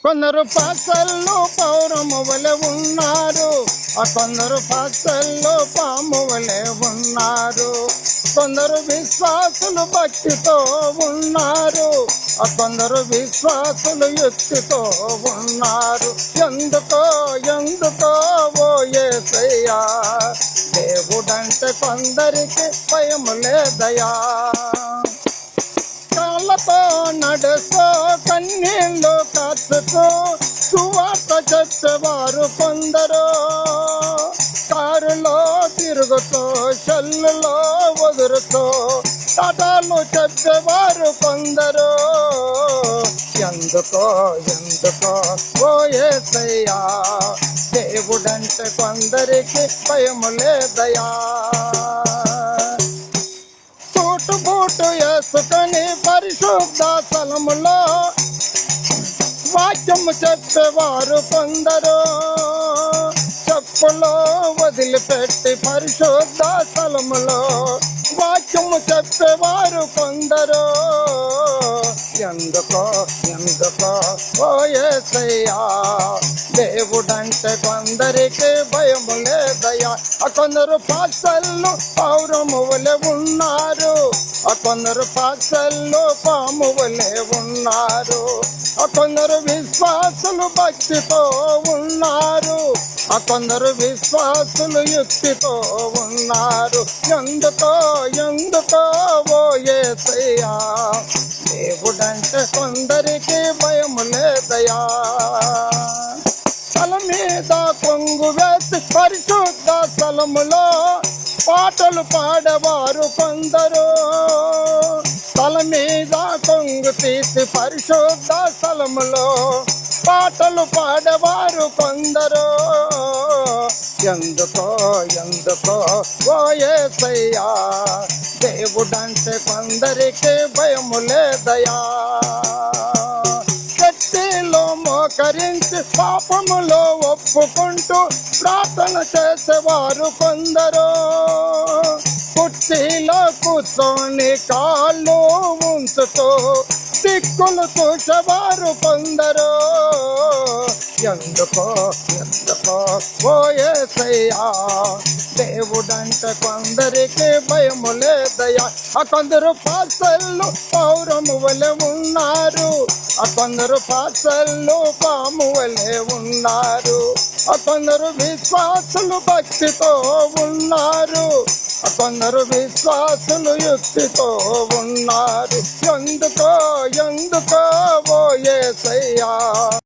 కొందరు పసల్లో పౌరము వలె ఉన్నారు, కొందరు పసల్లో పాము వలె ఉన్నారు. కొందరు విశ్వాసులు భక్తితో ఉన్నారు, కొందరు విశ్వాసులు యుక్తితో ఉన్నారు. ఎందుకో ఓ యేసయ్యా, దేవుడంటే కొందరికి భయము లేదయా. కాళ్ళతో నడుస్తూ కన్నీళ్ళు కాచుతూ సువార్త చెప్పేవారు కొందరు, కారులో తిరుగుతూ షల్లులో వదురుతూ టాటాలు చెప్పేవారు కొందరు. ఎందుకో ఓ యేసయ్యా, దేవుడంటే కొందరికి భయము లేదయా. సూటు బూటు వేసుకొని పరిశుద్ధ స్థలములో వాక్యము చెప్పేవారు కొందరు, చెప్పులో వదిలిపెట్టి పరిశుద్ధ స్థలములో వాక్యము చెప్పేవారు కొందరు. ఎందుకో ఓ యేసయ్యా, దేవుడంటే కొందరికి భయము లేదయా. కొందరు పాసల్లో పౌరము వలె ఉన్నారు, కొందరు పాసల్లో పాము వలె ఉన్నారు. కొందరు విశ్వాసులు భక్తితో ఉన్నారు, కొందరు విశ్వాసులు యుక్తితో ఉన్నారు. ఎందుకో ఓ యేసయ్యా, దేవుడంటే కొందరికి భయము లేదయా. తల మీద కొంగు వేసి పరిశుద్ధ స్థలములో పాటలు పాడేవారు కొందరు, తల మీద కొంగు తీసి పరిశుద్ధ స్థలములో పాటలు పాడేవారు కొందరు. ఎందుకో ఓ యేసయ్యా, దేవుడంటే కొందరికి భయము లేదయా. శక్తిలో మోకరించి పాపములో ఒప్పుకుంటూ ప్రార్థన చేసేవారు కొందరు, కుర్చీలో కూర్చొని కాళ్ళు ఉంచుతూ దిక్కులు చూసేవారు కొందరు. ఎందుకో ఓ యేసయ్యా, దేవుడంటే కొందరికి భయము లేదయా. కొందరు పాసల్లో పౌరము వలె ఉన్నారు, కొందరు పాసల్లో పాము వలె ఉన్నారు. కొందరు విశ్వాసులు భక్తితో ఉన్నారు, కొందరు విశ్వాసులు యుక్తితో ఉన్నారు. ఎందుకో ఓ యేసయ్యా.